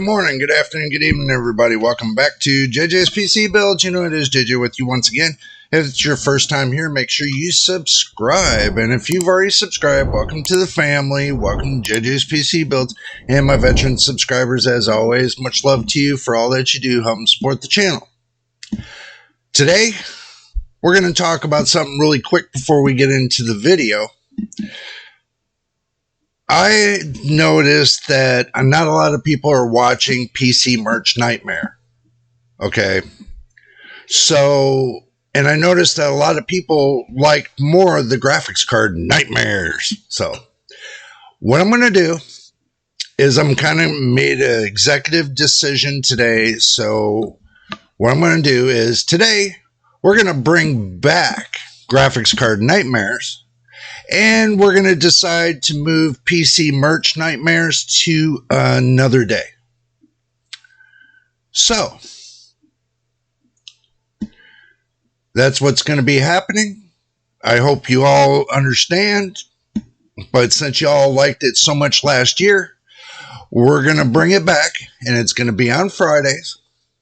good morning, good afternoon, good evening, everybody. Welcome back to JJ's PC Builds. You know it is JJ with you once again. If it's your first time here, make sure you subscribe. And if you've already subscribed, welcome to the family. Welcome to JJ's PC Builds. And my veteran subscribers, as always, much love to you for all that you do, helping support the channel. Today, we're going to talk about something really quick before we get into the video. I noticed that not a lot of people are watching PC Merch Nightmare. Okay. So, and I noticed that a lot of people like more of the graphics card Nightmares. So, what I'm going to do is I'm kind of made an executive decision today. So, what I'm going to do is today we're going to bring back graphics card Nightmares. And we're going to decide to move PC Merch Nightmares to another day. So, that's what's going to be happening. I hope you all understand. But since you all liked it so much last year, we're going to bring it back. And it's going to be on Fridays.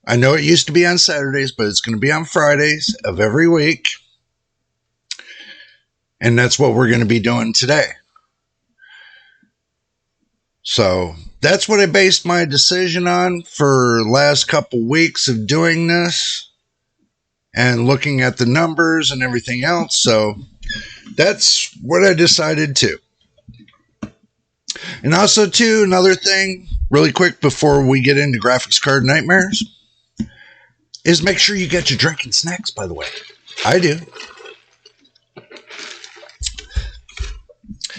I know it used to be on Saturdays, but it's going to be on Fridays of every week. And that's what we're going to be doing today. So that's what I based my decision on for the last couple weeks of doing this and looking at the numbers and everything else. So that's what I decided to. And also too, another thing really quick before we get into graphics card Nightmares is make sure you get your drink and snacks, by the way. I do.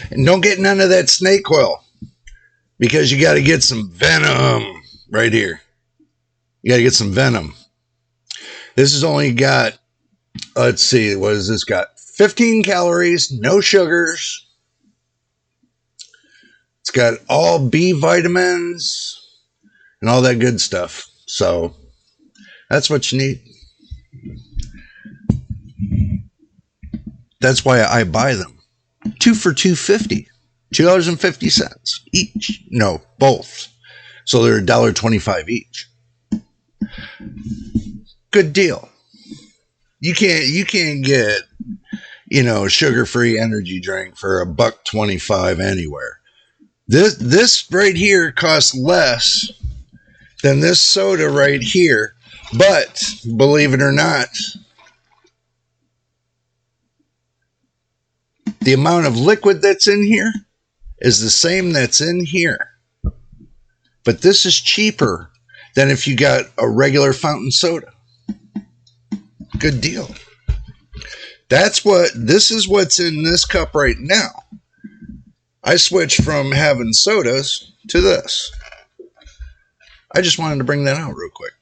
And don't get none of that snake oil because you got to get some venom right here. You got to get some venom. This has only got, let's see, what has this got? 15 calories, no sugars. It's got all B vitamins and all that good stuff. So that's what you need. That's why I buy them. 2 for $2.50, $2.50 each. No, both. So they're $1.25 each. Good deal. You can't get, sugar-free energy drink for $1.25 anywhere. This right here costs less than this soda right here, but believe it or not, the amount of liquid that's in here is the same that's in here. But this is cheaper than if you got a regular fountain soda. Good deal. This is what's in this cup right now. I switched from having sodas to this. I just wanted to bring that out real quick.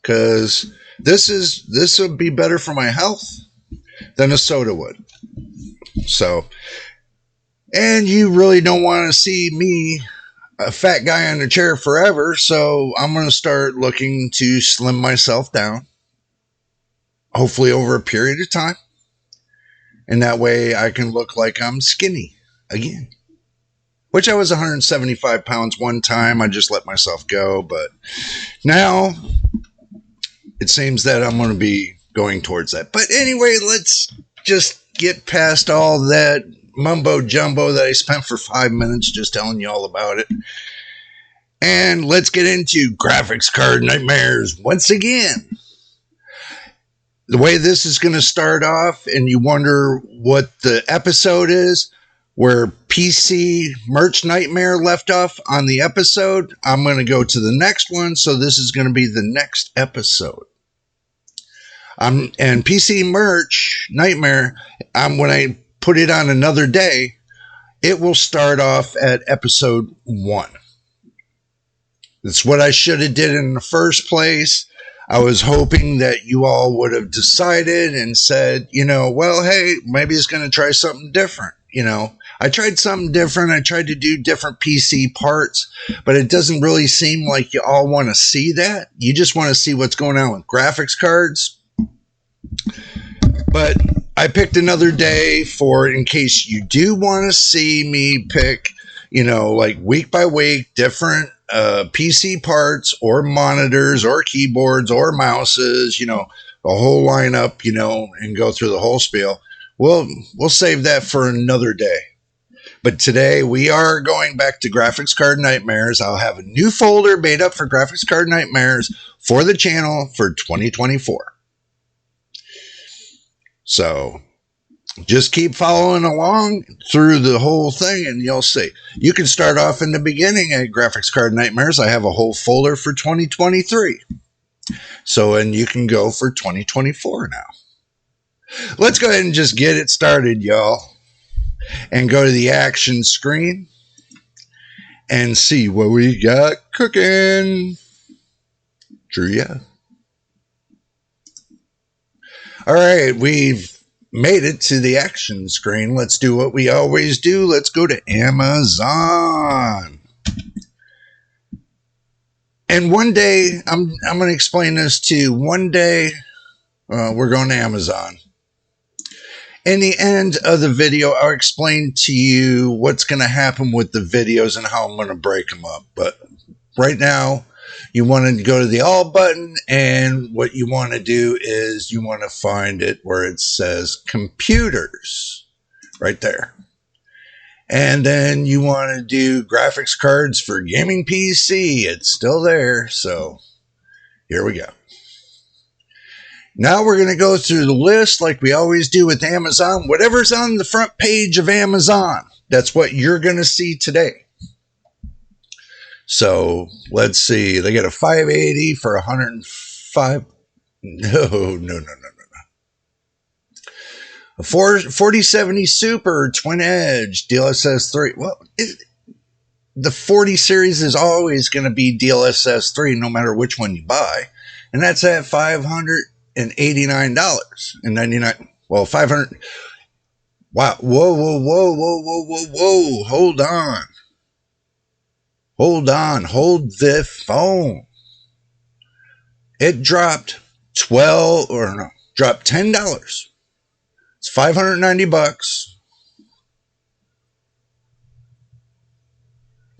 Because this would be better for my health than a soda would. So, and you really don't want to see me, a fat guy on a chair forever, so I'm going to start looking to slim myself down, hopefully over a period of time, and that way I can look like I'm skinny again, which I was 175 pounds one time. I just let myself go, but now it seems that I'm going to be going towards that. But anyway, let's just get past all that mumbo jumbo that I spent for 5 minutes just telling you all about it. And let's get into graphics card Nightmares once again. The way this is going to start off, and you wonder what the episode is, where PC Merch Nightmare left off on the episode, I'm going to go to the next one, so this is going to be the next episode. And PC Merch Nightmare, when I put it on another day, it will start off at episode 1. That's what I should have did in the first place. I was hoping that you all would have decided and said, well, hey, maybe it's going to try something different. I tried something different. I tried to do different PC parts, but it doesn't really seem like you all want to see that. You just want to see what's going on with graphics cards. But I picked another day for in case you do want to see me pick, like week by week, different PC parts or monitors or keyboards or mouses, you know, a whole lineup, you know, and go through the whole spiel, we'll save that for another day. But today we are going back to graphics card nightmares. I'll have a new folder made up for graphics card nightmares for the channel for 2024. So just keep following along through the whole thing and you'll see. You can start off in the beginning at graphics card nightmares. I have a whole folder for 2023. So, and you can go for 2024 now. Let's go ahead and just get it started, y'all. And go to the action screen and see what we got cooking. True, yeah. All right, we've made it to the action screen. Let's do what we always do. Let's go to Amazon. And one day, I'm going to explain this to you. One day, we're going to Amazon. In the end of the video, I'll explain to you what's going to happen with the videos and how I'm going to break them up. But right now, you want to go to the All button, and what you want to do is you want to find it where it says Computers, right there. And then you want to do graphics cards for gaming PC. It's still there, so here we go. Now we're going to go through the list like we always do with Amazon. Whatever's on the front page of Amazon, that's what you're going to see today. So let's see. They got a 580 for 105. No. A 4070 Super Twin Edge DLSS 3. Well, the 40 series is always going to be DLSS 3 no matter which one you buy. And that's at $589.99. Well, 500. Wow. Whoa. Hold on. Hold the phone. It dropped $10. It's $590.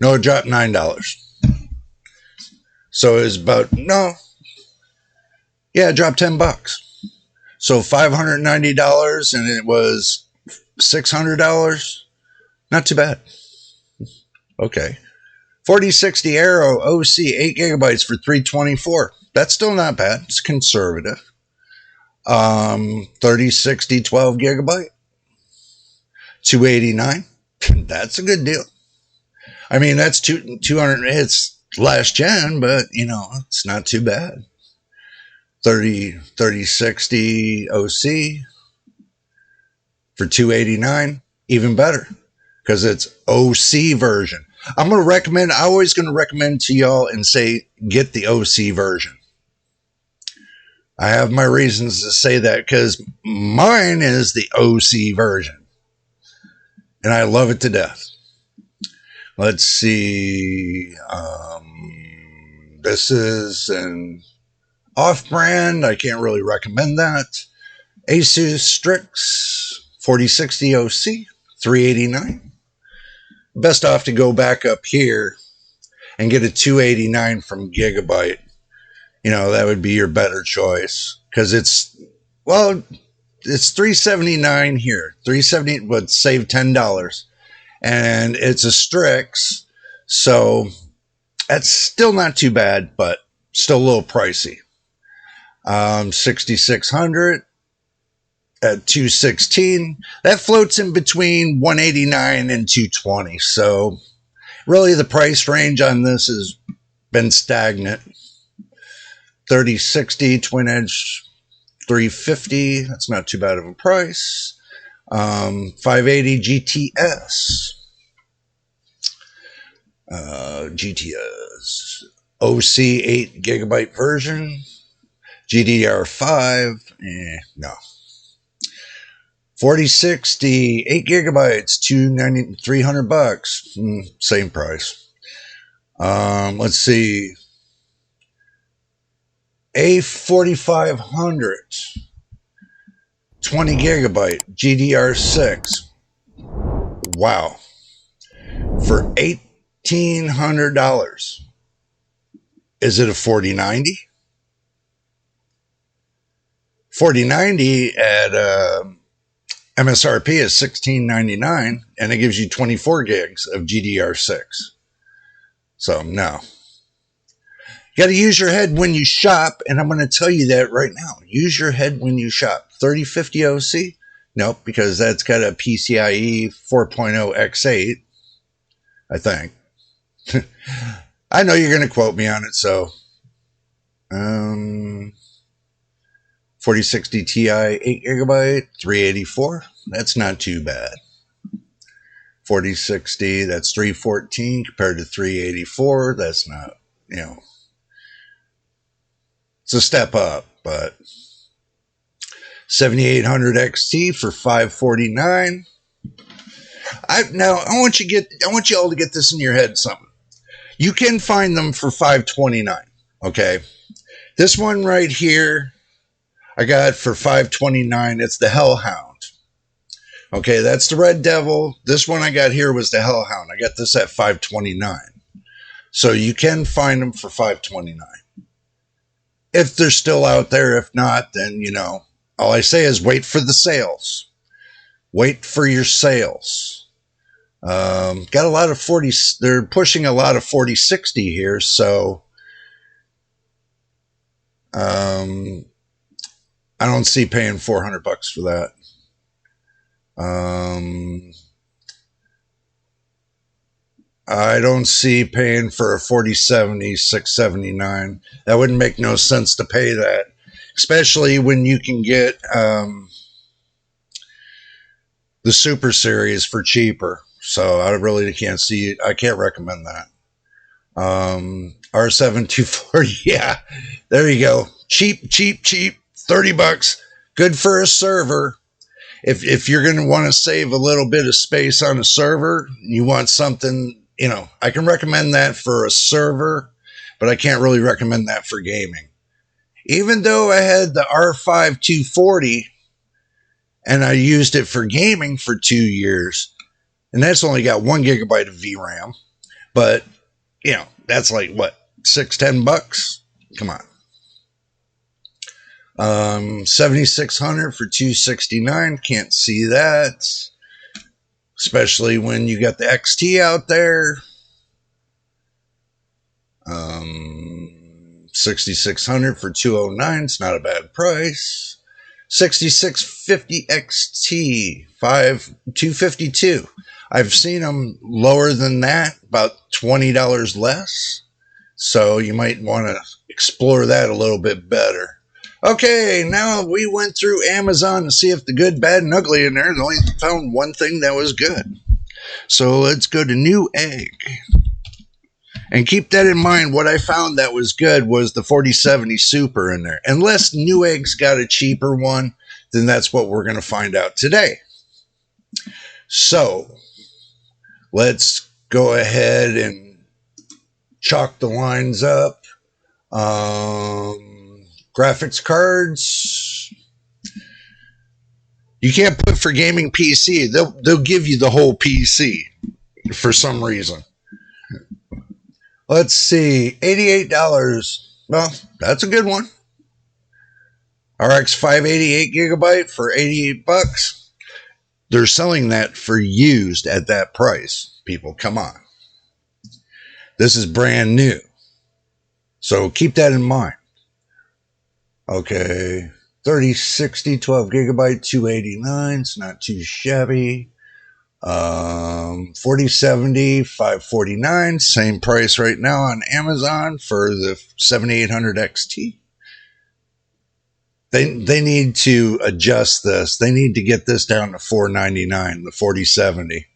No, it dropped $9. So it was about, it dropped $10. So $590 and it was $600. Not too bad. Okay. 4060 Aero OC 8 gigabytes for $324. That's still not bad. It's conservative. 3060 12 gigabyte, $289. That's a good deal. I mean, that's 200. It's last gen, but you know, it's not too bad. 3060 OC for $289, even better because it's OC version. I always going to recommend to y'all and say, get the OC version. I have my reasons to say that because mine is the OC version. And I love it to death. Let's see. This is an off-brand. I can't really recommend that. Asus Strix 4060 OC, $389. Best off to go back up here and get a $289 from Gigabyte. You know, that would be your better choice because it's $379 here. $370 would save $10, and it's a Strix, so that's still not too bad, but still a little pricey. 6600 at 216. That floats in between 189 and 220. So really the price range on this has been stagnant. 3060 twin edge 350. That's not too bad of a price. 580 GTS. GTS OC 8 gigabyte version. GDDR5. No. 4060 8 gigabytes, $300. Same price. Let's see. A4500 20 gigabyte GDR6. Wow. For $1,800. Is it a 4090? 4090 at MSRP is $16.99, and it gives you 24 gigs of GDR6. So, no. You got to use your head when you shop, and I'm going to tell you that right now. Use your head when you shop. 3050 OC? Nope, because that's got a PCIe 4.0 X8, I think. I know you're going to quote me on it, so 4060 Ti 8GB, 384. That's not too bad. 4060, that's 314 compared to 384. That's not, it's a step up, but 7800 XT for 549. I want you all to get this in your head something. You can find them for 529. Okay. This one right here, I got for 529. It's the Hellhound. Okay, that's the Red Devil. This one I got here was the Hellhound. I got this at 529. So you can find them for 529. If they're still out there. If not, then, all I say is wait for the sales. Wait for your sales. Got a lot of 40. They're pushing a lot of 4060 here. So I don't see paying $400 for that. I don't see paying for a 4070 $679. That wouldn't make no sense to pay that, especially when you can get the Super Series for cheaper. So I really can't see it. I can't recommend that. R7 240, yeah, there you go. Cheap, $30. Good for a server. If you're going to want to save a little bit of space on a server, you want something, I can recommend that for a server, but I can't really recommend that for gaming. Even though I had the R5 240 and I used it for gaming for 2 years, and that's only got 1 gigabyte of VRAM, but, that's like what, $6-10? Come on. 7600 for 269. Can't see that, especially when you got the XT out there. 6600 for 209. It's not a bad price. 6650 XT 252. I've seen them lower than that, about $20 less. So you might want to explore that a little bit better. Okay, now we went through Amazon to see if the good, bad, and ugly in there. And only found one thing that was good. So let's go to Newegg. And keep that in mind. What I found that was good was the 4070 Super in there. Unless Newegg's got a cheaper one, then that's what we're going to find out today. So let's go ahead and chalk the lines up. Graphics cards. You can't put for gaming PC. They'll give you the whole PC for some reason. Let's see. $88. Well, that's a good one. RX 588 gigabyte for $88. They're selling that for used at that price. People, come on. This is brand new. So keep that in mind. Okay, 3060, 12 gigabyte, $289. It's not too shabby. 4070, $549. Same price right now on Amazon for the 7800 XT. They need to adjust this. They need to get this down to $499, the 4070.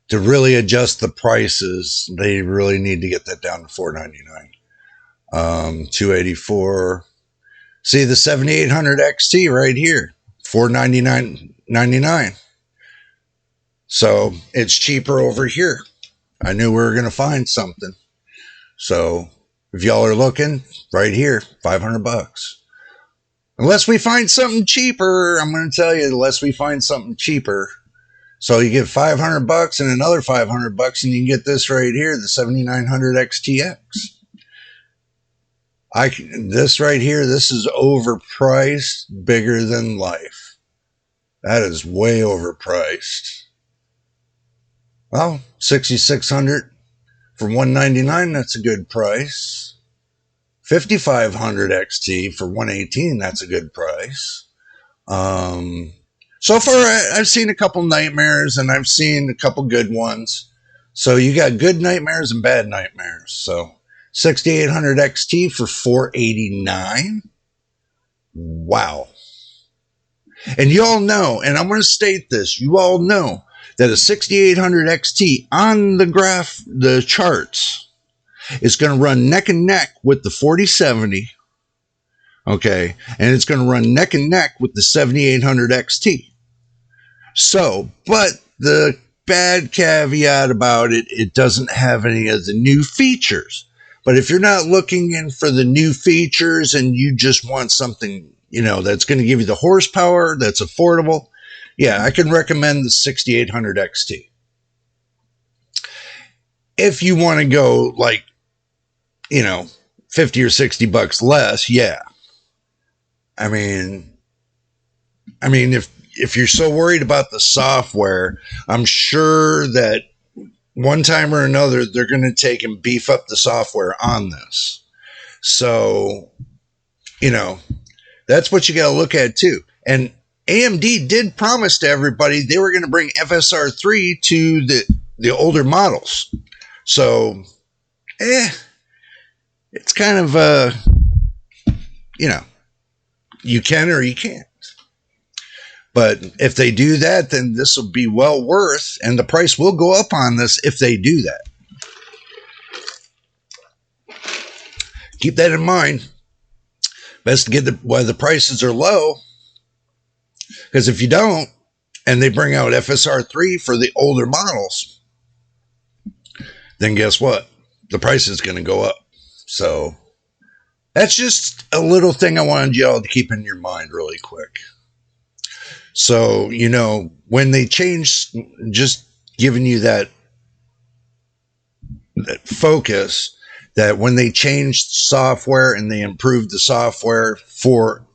To really adjust the prices, they really need to get that down to $499. 284. See the 7800 XT right here, $499.99. So it's cheaper over here. I knew we were going to find something. So if y'all are looking, right here, $500. Unless we find something cheaper, I'm going to tell you, unless we find something cheaper. So you get $500 and another $500, and you can get this right here, the 7900 XTX. This right here, this is overpriced, bigger than life. That is way overpriced. Well, 6,600 for 199, that's a good price. 5500 XT for 118, that's a good price. So far, I've seen a couple Nightmares, and I've seen a couple good ones. So you got good Nightmares and bad Nightmares. So 6800 XT for 489. Wow. And you all know, and I'm going to state this, you all know that a 6800 XT on the charts is going to run neck and neck with the 4070. Okay. And it's going to run neck and neck with the 7800 XT. So, but the bad caveat about it, it doesn't have any of the new features. But if you're not looking in for the new features and you just want something, that's going to give you the horsepower that's affordable, yeah, I can recommend the 6800 XT. If you want to go like, 50 or 60 bucks less, yeah. I mean, if you're so worried about the software, I'm sure that one time or another, they're going to take and beef up the software on this. So, that's what you got to look at too. And AMD did promise to everybody they were going to bring FSR 3 to the older models. So, it's kind of, you can or you can't. But if they do that, then this will be well worth, and the price will go up on this if they do that. Keep that in mind. Best to get while the prices are low, because if you don't, and they bring out FSR 3 for the older models, then guess what? The price is going to go up. So that's just a little thing I wanted y'all to keep in your mind really quick. So, when they changed, just giving you that focus, that when they changed software and they improved the software for,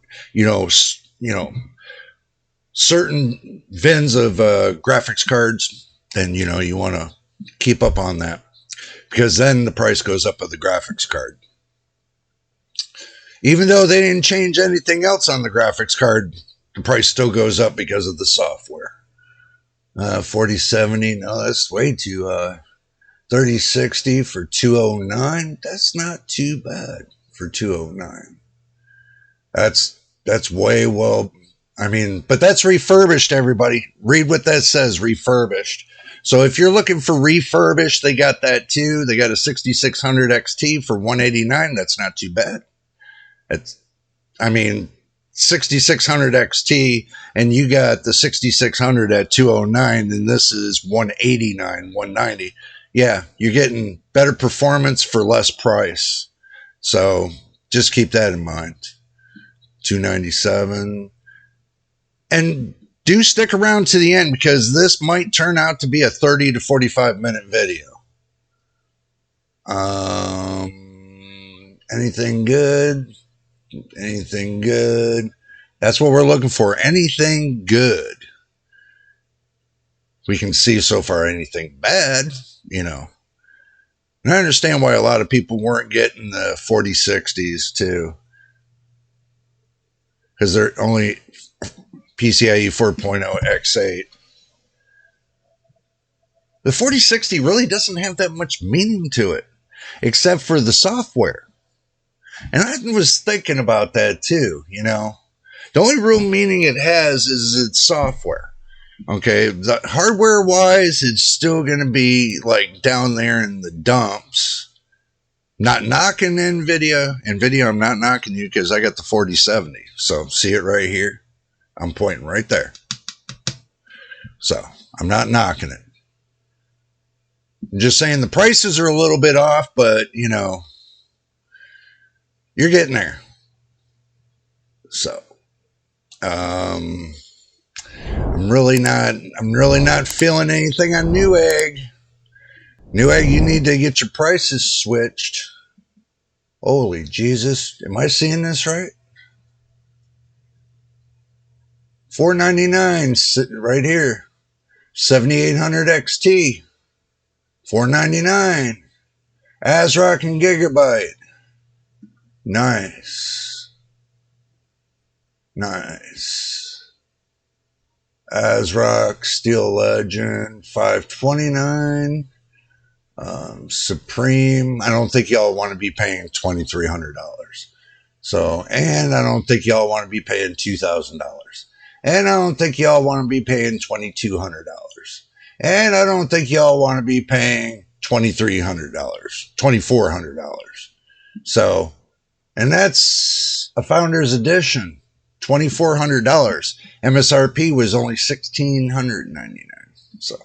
certain VINs of graphics cards, then, you want to keep up on that, because then the price goes up of the graphics card. Even though they didn't change anything else on the graphics card, the price still goes up because of the software. 4070, no, that's way too 3060 for 209. That's not too bad for 209. That's way well. But that's refurbished, everybody. Read what that says, refurbished. So if you're looking for refurbished, they got that too. They got a 6600 XT for 189. That's not too bad. 6600 XT, and you got the 6600 at 209, and this is 189, 190. Yeah, you're getting better performance for less price. So just keep that in mind. 297. And do stick around to the end, because this might turn out to be a 30 to 45 minute video. Anything good? Anything good? That's what we're looking for. Anything good. We can see so far anything bad, And I understand why a lot of people weren't getting the 4060s too, because they're only PCIe 4.0 X8. The 4060 really doesn't have that much meaning to it, except for the software. And I was thinking about that too, The only real meaning it has is its software. Okay, the hardware-wise, it's still going to be like down there in the dumps. Not knocking NVIDIA. NVIDIA, I'm not knocking you, because I got the 4070. So see it right here? I'm pointing right there. So I'm not knocking it. I'm just saying the prices are a little bit off, but, you're getting there. So, I'm really not feeling anything on Newegg. Newegg, you need to get your prices switched. Holy Jesus. Am I seeing this right? $499 sitting right here. 7800 XT. $499. ASRock and Gigabyte. Nice. Nice. ASRock Steel Legend. $529. Supreme. I don't think y'all want to be paying $2,300. So, and I don't think y'all want to be paying $2,000. And I don't think y'all want to be paying $2,200. And I don't think y'all want to be paying $2,300, $2,400. So, and that's a Founders Edition, $2,400. MSRP was only $1,699. So,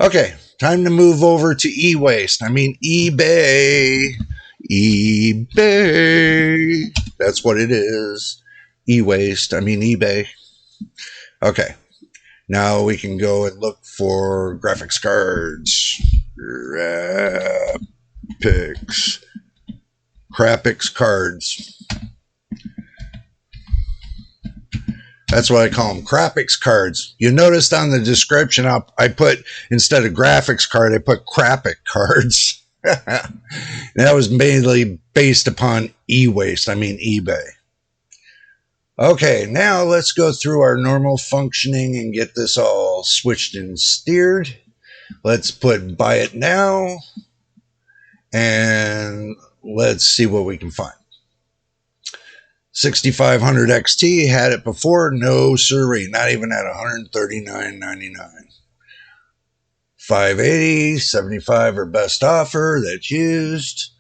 okay, time to move over to e-waste. I mean eBay. eBay. That's what it is. E-waste. I mean eBay. Okay. Now we can go and look for graphics cards. Graphics cards. That's what I call them, graphics cards. You noticed on the description, I put, instead of graphics card, I put crapic cards. That was mainly based upon e-waste. I mean eBay. Okay, now let's go through our normal functioning and get this all switched and steered. Let's put buy it now, and let's see what we can find. 6500 XT, had it before, no siree, not even at $139.99. 580, 75 or best offer, that's used.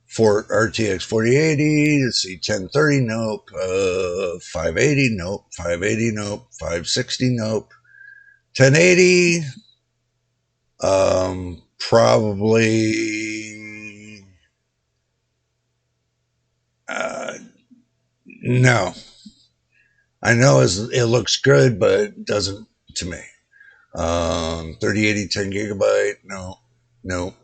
For RTX 4080, let's see, 1030, nope. 580, nope. 580, nope. 560, nope. 1080, probably, no. I know it looks good, but it doesn't to me. 3080, 10 gigabyte, no. Nope.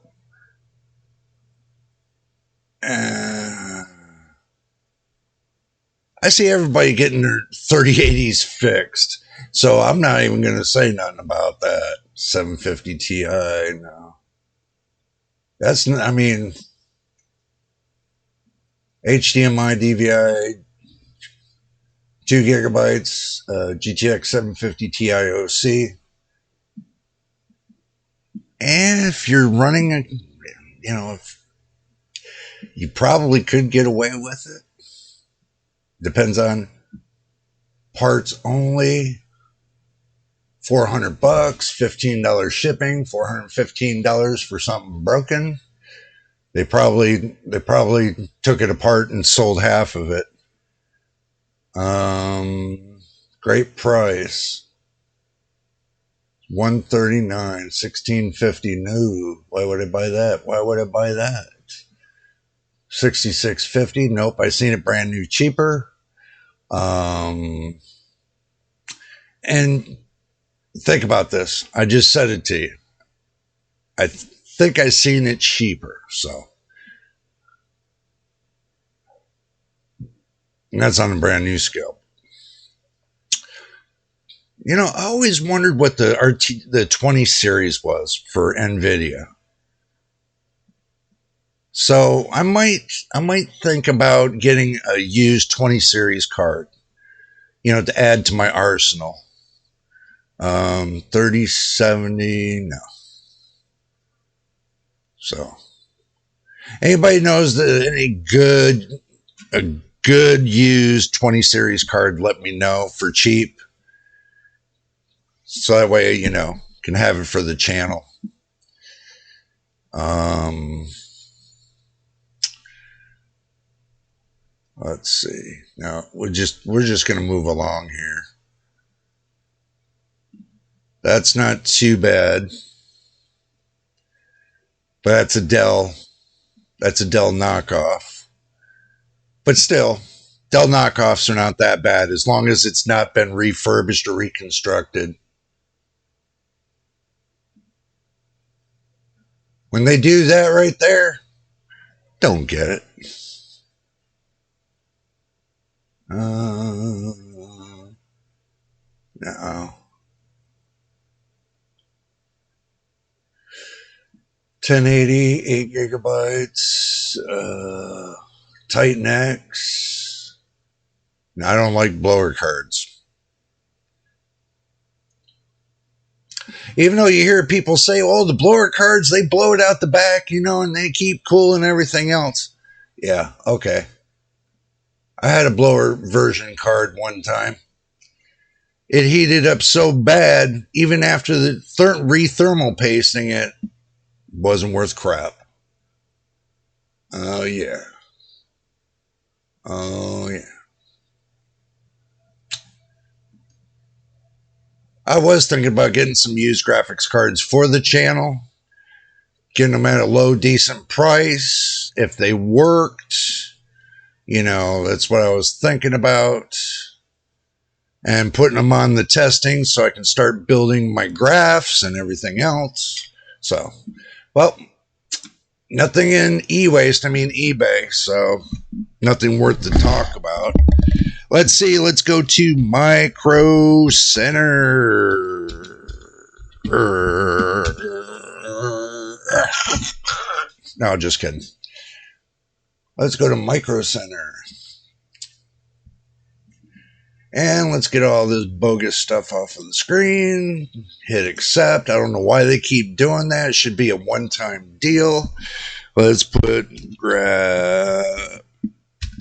I see everybody getting their 3080s fixed, so I'm not even going to say nothing about that. 750 Ti, no. That's, I mean, HDMI, DVI, 2 gigabytes, GTX 750 Ti OC. And if you're running a, if you probably could get away with it. Depends on parts only. $400, $15 shipping, $415 for something broken. They probably took it apart and sold half of it. Great price. $139, $1650. No, why would I buy that? Why would I buy that? $66.50. Nope, I seen it brand new cheaper. And think about this. I just said it to you. I think I seen it cheaper. So, and that's on a brand new scale. I always wondered what the 20 series was for NVIDIA. So I might think about getting a used 20 series card, to add to my arsenal. 3070, no. So, anybody knows that a good used 20 series card, let me know for cheap. So that way, can have it for the channel. Let's see. Now we're just going to move along here. That's not too bad. But that's a Dell. That's a Dell knockoff. But still, Dell knockoffs are not that bad as long as it's not been refurbished or reconstructed. When they do that right there, don't get it. No. 1080, 8 gigabytes, Titan X. No, I don't like blower cards. Even though you hear people say, oh, the blower cards, they blow it out the back, and they keep cool and everything else. Yeah, okay. I had a blower version card one time. It heated up so bad, even after the re-thermal pasting, it wasn't worth crap. Oh, yeah. Oh, yeah. I was thinking about getting some used graphics cards for the channel, getting them at a low, decent price. If they worked, that's what I was thinking about. And putting them on the testing so I can start building my graphs and everything else. So, well, nothing in e-waste, I mean eBay, so nothing worth to talk about. Let's see, let's go to Micro Center. No, just kidding. Let's go to Micro Center. And let's get all this bogus stuff off of the screen. Hit accept. I don't know why they keep doing that. It should be a one-time deal. Let's put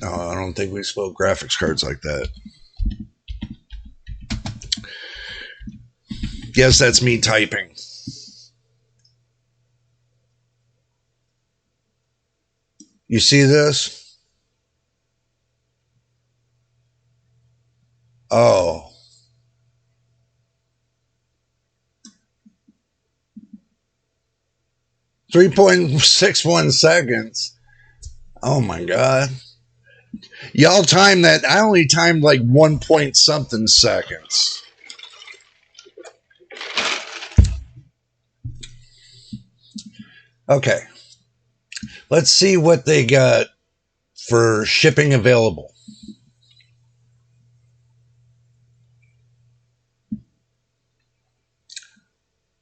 I don't think we spell graphics cards like that. Guess that's me typing. You see this? Oh. .61 seconds. Oh my God. Y'all timed that. I only timed like 1 point something seconds. Okay. Let's see what they got for shipping available.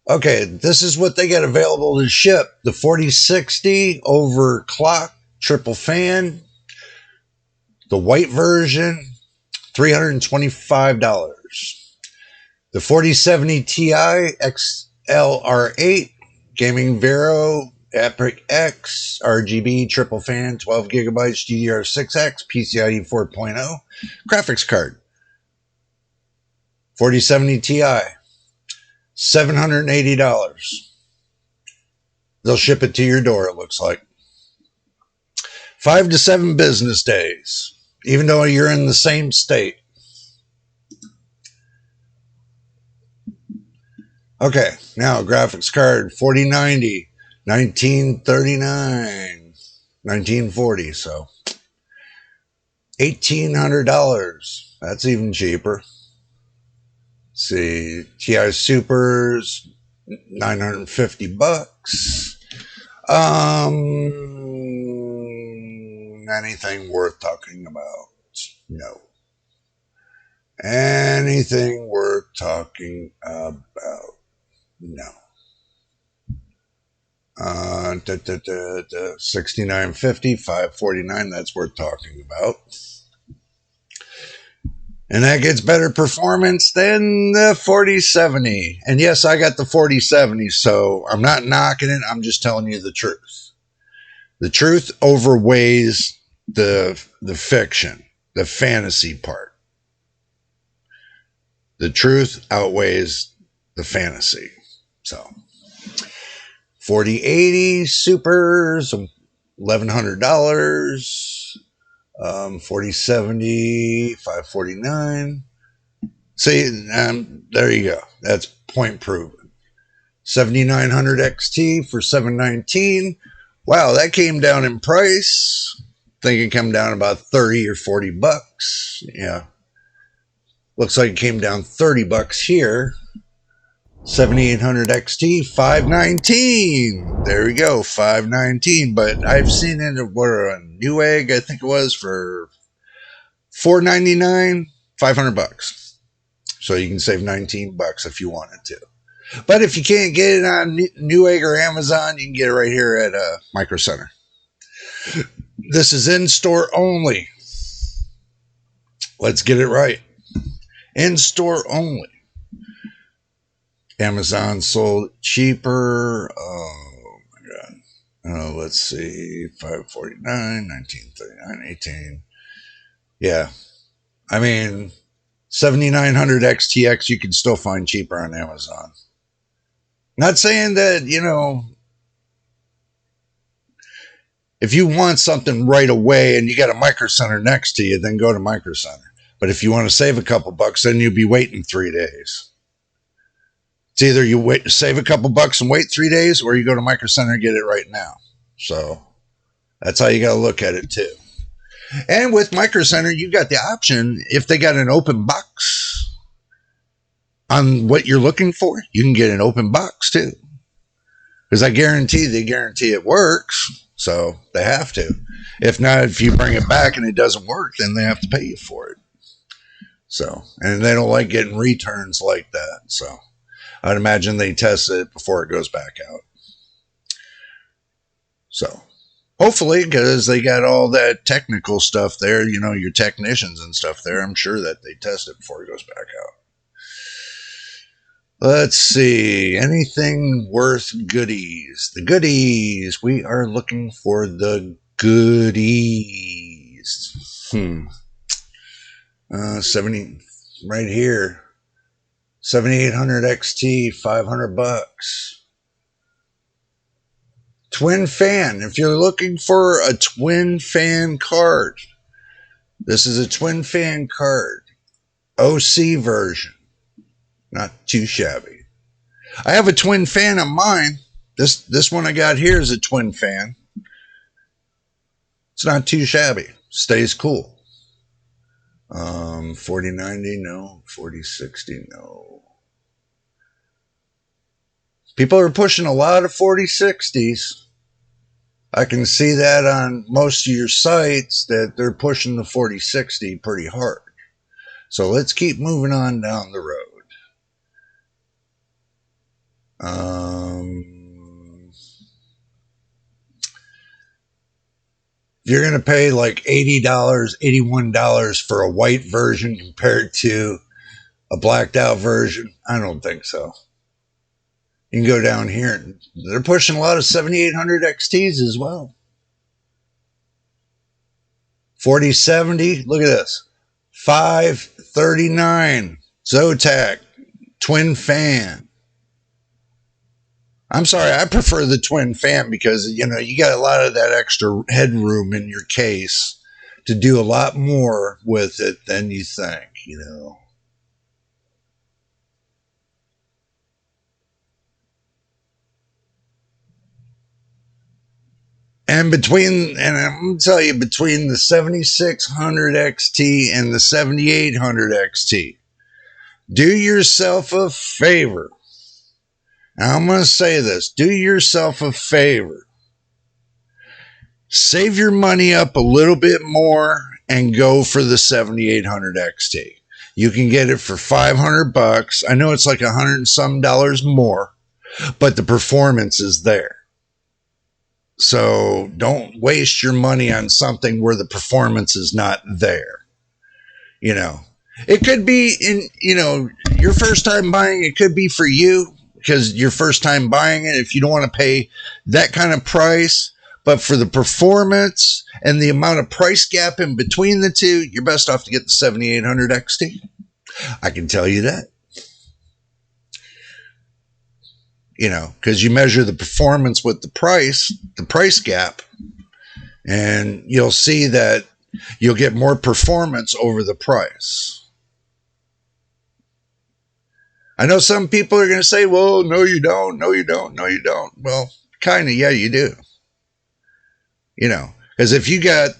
Okay, this is what they got available to ship. The 4060 overclock triple fan. The white version, $325. The 4070 Ti XLR8 Gaming Vero Epic X RGB triple fan, 12 gigabytes GDR6X PCIe 4.0 graphics card. 4070 Ti, $780. They'll ship it to your door, it looks like. 5 to 7 business days, even though you're in the same state. Okay, now graphics card 4090, 1939, 1940, so $1,800. That's even cheaper. Let's see, TI Supers, $950. Anything worth talking about? No. Anything worth talking about? No. 6950, 549, that's worth talking about. And that gets better performance than the 4070. And yes, I got the 4070, so I'm not knocking it. I'm just telling you the truth. The truth overweighs the fiction, the fantasy part. The truth outweighs the fantasy. So 4080 Supers, $1,100. 4070, 549. See, there you go. That's point proven. 7900 XT for 719. Wow, that came down in price. I think it came down about 30 or 40 bucks. Yeah. Looks like it came down 30 bucks here. 7800 XT, 519. There we go, 519. But I've seen it a Newegg, I think it was, for $499, $500. So you can save $19 if you wanted to. But if you can't get it on Newegg or Amazon, you can get it right here at Micro Center. This is in-store only. Let's get it right. In-store only. Amazon sold cheaper. Oh my God. Let's see. $549, $1939, $18. Yeah. I mean, 7900 XTX you can still find cheaper on Amazon. Not saying that, if you want something right away and you got a Micro Center next to you, then go to Micro Center. But if you want to save a couple bucks, then you'll be waiting 3 days. It's either you save a couple bucks and wait 3 days, or you go to Micro Center and get it right now. So that's how you got to look at it too. And with Micro Center, you got the option, if they got an open box on what you're looking for, you can get an open box too. Because they guarantee it works. So they have to. If not, if you bring it back and it doesn't work, then they have to pay you for it. So, and they don't like getting returns like that. So I'd imagine they test it before it goes back out. So hopefully, because they got all that technical stuff there, your technicians and stuff there, I'm sure that they test it before it goes back out. Let's see. Anything worth goodies? The goodies. We are looking for the goodies. 70 right here. 7800 XT, $500. Twin fan. If you're looking for a twin fan card, this is a twin fan card. OC version. Not too shabby. I have a twin fan on mine. This one I got here is a twin fan. It's not too shabby. Stays cool. 4090, no. 4060, no. People are pushing a lot of 4060s. I can see that on most of your sites that they're pushing the 4060 pretty hard. So let's keep moving on down the road. You're going to pay like $80, $81 for a white version compared to a blacked out version. I don't think so. You can go down here and they're pushing a lot of 7800 XTs as well. 4070, look at this. $539 Zotac twin fan. I'm sorry, I prefer the twin fan because, you got a lot of that extra headroom in your case to do a lot more with it than you think, And I'm going to tell you, between the 7600 XT and the 7800 XT, do yourself a favor. Now, I'm going to say this. Do yourself a favor. Save your money up a little bit more and go for the 7800 XT. You can get it for $500. I know it's like $100 and some more, but the performance is there. So don't waste your money on something where the performance is not there. It could be your first time buying. It could be for you, because your first time buying it, if you don't want to pay that kind of price, but for the performance and the amount of price gap in between the two, you're best off to get the 7800 XT. I can tell you that. Because you measure the performance with the price gap, and you'll see that you'll get more performance over the price. I know some people are going to say, well, no, you don't. No, you don't. No, you don't. Well, kind of, yeah, you do. Because if you got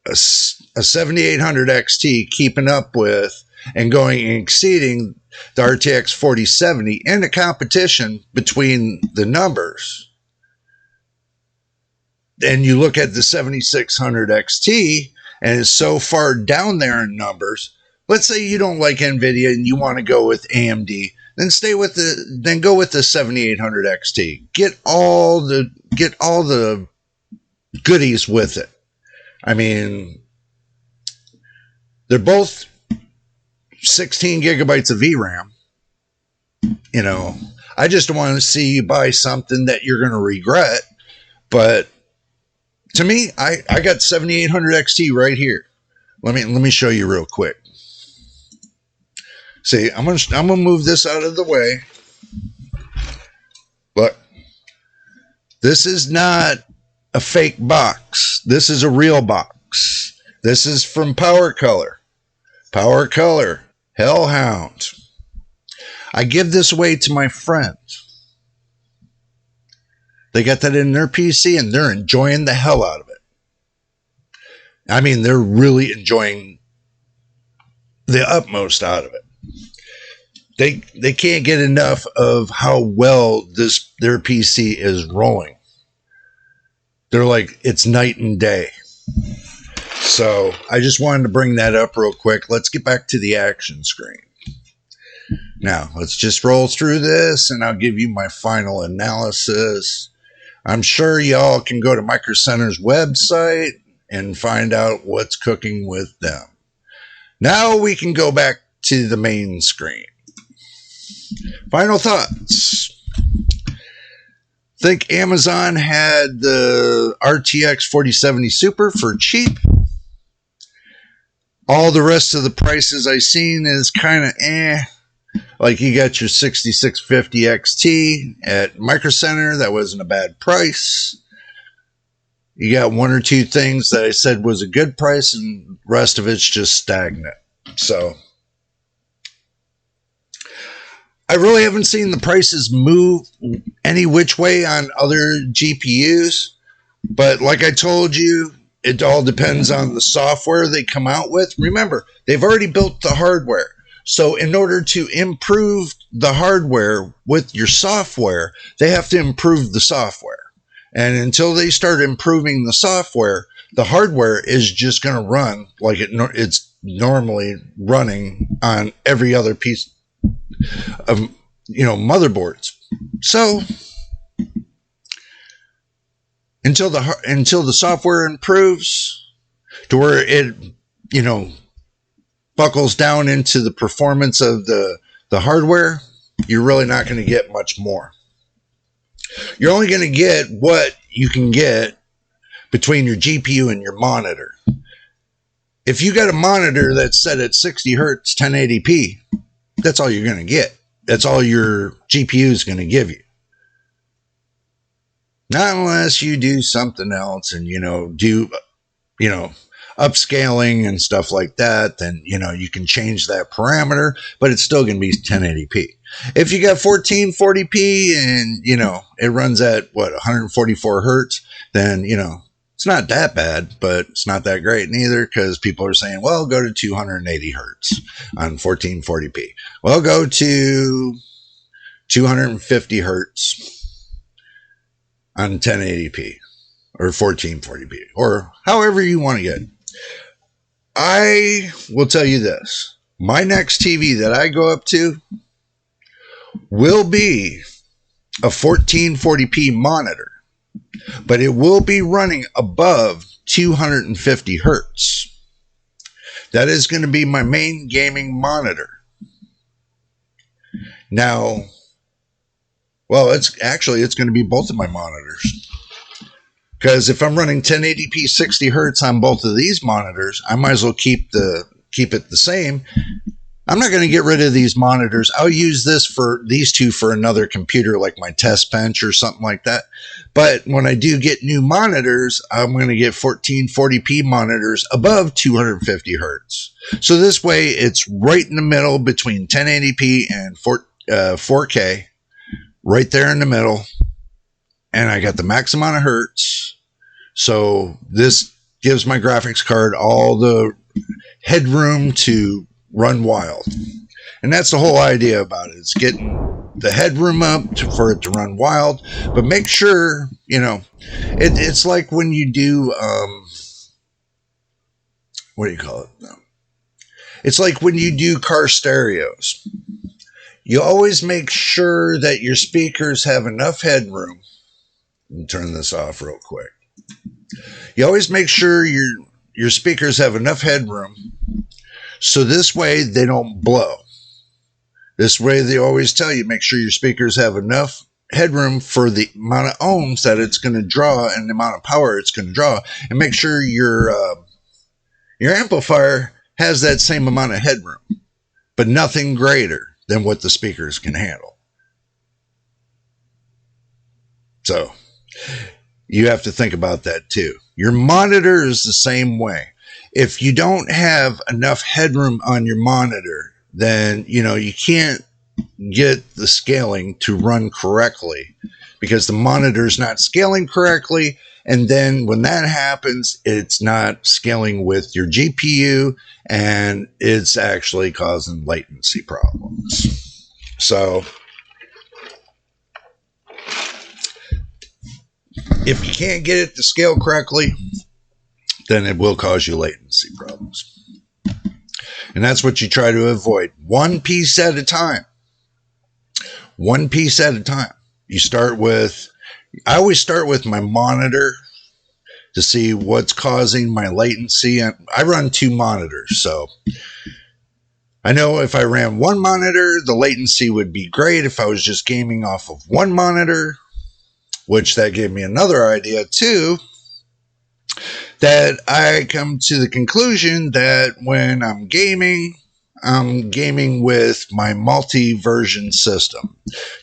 a 7800 XT keeping up with and going and exceeding the RTX 4070 in a competition between the numbers, and you look at the 7600 XT and is so far down there in numbers. Let's say you don't like NVIDIA and you want to go with AMD, then go with the 7800 XT. Get all the goodies with it. I mean, they're both 16 gigabytes of VRAM. You know, I just want to see you buy something that you're going to regret. But to me, I got 7800 XT right here. Let me show you real quick. See, I'm gonna move this out of the way. Look, this is not a fake box. This is a real box. This is from Power Color. Power Color, Hellhound. I give this away to my friends. They got that in their PC and they're enjoying the hell out of it. I mean, they're really enjoying the utmost out of it. They can't get enough of how well their PC is rolling. They're like, it's night and day. So I just wanted to bring that up real quick. Let's get back to the action screen. Now, let's just roll through this and I'll give you my final analysis. I'm sure y'all can go to Micro Center's website and find out what's cooking with them. Now we can go back to the main screen. Final thoughts. Think Amazon had the RTX 4070 Super for cheap. All the rest of the prices I've seen is kind of Like you got your 6650 XT at Micro Center. That wasn't a bad price. You got one or two things that I said was a good price and the rest of it's just stagnant. So I really haven't seen the prices move any which way on other GPUs. But like I told you, it all depends on the software they come out with. Remember, they've already built the hardware. So in order to improve the hardware with your software, they have to improve the software. And until they start improving the software, the hardware is just going to run like it's normally running on every other piece of, motherboards. So until the software improves to where it, buckles down into the performance of the hardware, you're really not going to get much more. You're only going to get what you can get between your GPU and your monitor. If you got a monitor that's set at 60 hertz 1080p, that's all you're going to get. That's all your GPU is going to give you. Not unless you do something else and, do upscaling and stuff like that, then, you can change that parameter, but it's still going to be 1080p. If you got 1440p and, it runs at 144 hertz, then, it's not that bad, but it's not that great neither because people are saying, well, go to 280 hertz on 1440p. Well, go to 250 hertz on 1080p or 1440p or however you want to get. I will tell you this. My next TV that I go up to will be a 1440p monitor, but it will be running above 250 hertz. That is going to be my main gaming monitor. Now, well, it's going to be both of my monitors. Because if I'm running 1080p 60 hertz on both of these monitors, I might as well keep it the same. I'm not going to get rid of these monitors. I'll use these two for another computer like my test bench or something like that. But when I do get new monitors, I'm going to get 1440p monitors above 250 hertz. So this way it's right in the middle between 1080p and 4K, right there in the middle. And I got the max amount of hertz. So this gives my graphics card all the headroom to run wild. And that's the whole idea about it. It's getting the headroom up for it to run wild. But make sure, it's like when you do what do you call it? No. It's like when you do car stereos. You always make sure that your speakers have enough headroom. Let me turn this off real quick. You always make sure your speakers have enough headroom so this way they don't blow. This way they always tell you, make sure your speakers have enough headroom for the amount of ohms that it's going to draw and the amount of power it's going to draw, and make sure your amplifier has that same amount of headroom, but nothing greater than what the speakers can handle. So you have to think about that too. Your monitor is the same way. If you don't have enough headroom on your monitor, then you can't get the scaling to run correctly because the monitor is not scaling correctly. And then when that happens, it's not scaling with your GPU and it's actually causing latency problems. So if you can't get it to scale correctly, then it will cause you latency problems. And that's what you try to avoid. One piece at a time. One piece at a time. I always start with my monitor to see what's causing my latency. I run 2 monitors, so I know if I ran one monitor, the latency would be great if I was just gaming off of one monitor, which that gave me another idea too, that I come to the conclusion that when I'm gaming with my multi-version system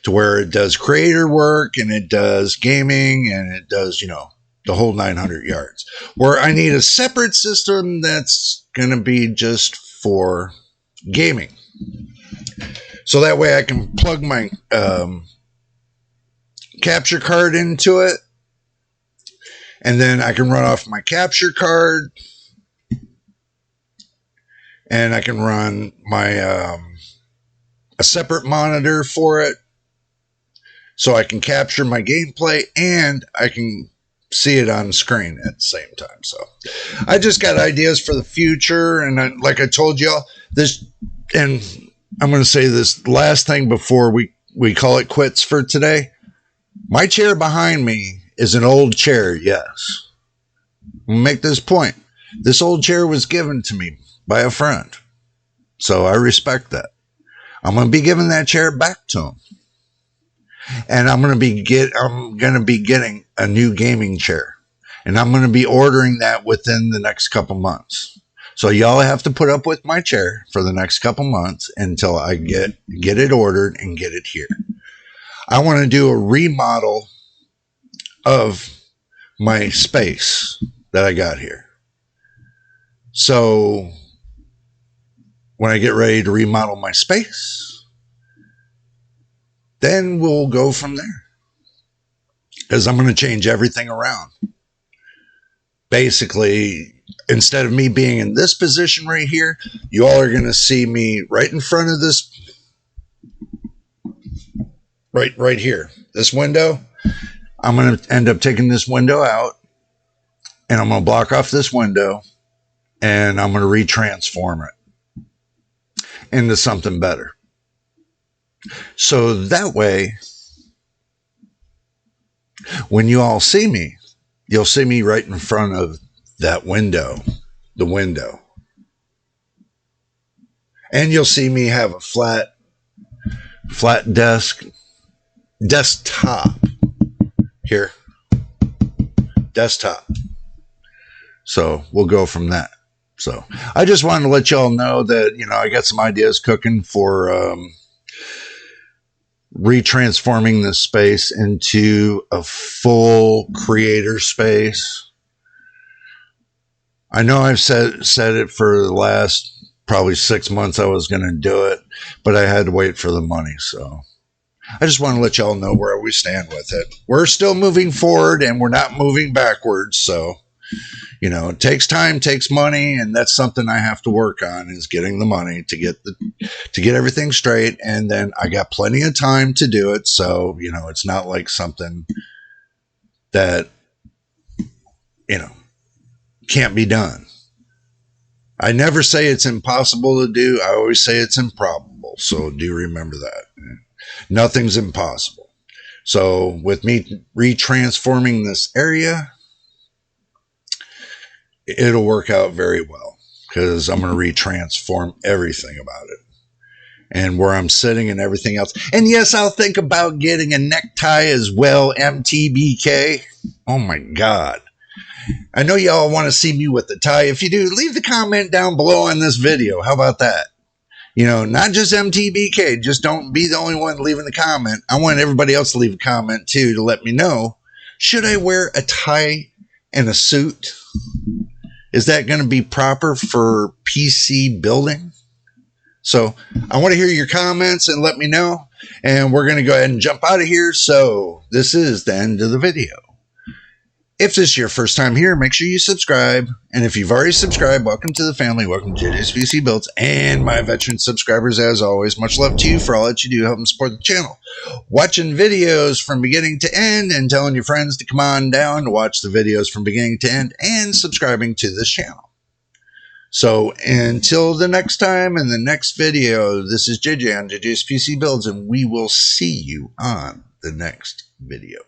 to where it does creator work and it does gaming and it does, the whole 900 yards, where I need a separate system that's going to be just for gaming. So that way I can plug my capture card into it, and then I can run off my capture card, and I can run my a separate monitor for it, so I can capture my gameplay and I can see it on screen at the same time. So I just got ideas for the future, and like I told y'all, this, and I'm going to say this last thing before we call it quits for today. My chair behind me is an old chair, yes. I'll make this point. This old chair was given to me by a friend, so I respect that. I'm going to be giving that chair back to him, and I'm going to be getting a new gaming chair, and I'm going to be ordering that within the next couple months. So y'all have to put up with my chair for the next couple months until I get it ordered and get it here. I want to do a remodel of my space that I got here. So when I get ready to remodel my space, then we'll go from there. Because I'm going to change everything around. Basically, instead of me being in this position right here, you all are going to see me right in front of this, right here, this window. I'm going to end up taking this window out, and I'm going to block off this window, and I'm going to retransform it into something better. So that way, when you all see me, you'll see me right in front of that window, the window. And you'll see me have a flat desktop here. Desktop. So we'll go from that. So I just wanted to let y'all know that, I got some ideas cooking for retransforming this space into a full creator space. I know I've said it for the last probably 6 months I was going to do it, but I had to wait for the money. So I just want to let y'all know where we stand with it. We're still moving forward and we're not moving backwards. So, it takes time, takes money, and that's something I have to work on, is getting the money to get everything straight. And then I got plenty of time to do it. So, it's not like something that, can't be done. I never say it's impossible to do. I always say it's improbable. So do remember that. Nothing's impossible. So with me retransforming this area, it'll work out very well because I'm going to retransform everything about it and where I'm sitting and everything else. And yes, I'll think about getting a necktie as well, MTBK. Oh my God. I know y'all want to see me with the tie. If you do, leave the comment down below on this video. How about that? You know, not just MTBK. Just don't be the only one leaving the comment. I want everybody else to leave a comment too to let me know. Should I wear a tie and a suit? Is that going to be proper for PC building? So I want to hear your comments and let me know. And we're going to go ahead and jump out of here. So this is the end of the video. If this is your first time here, make sure you subscribe. And if you've already subscribed, welcome to the family. Welcome to JJ's PC Builds. And my veteran subscribers, as always, much love to you for all that you do helping support the channel. Watching videos from beginning to end and telling your friends to come on down to watch the videos from beginning to end and subscribing to this channel. So until the next time in the next video, this is JJ on JJ's PC Builds, and we will see you on the next video.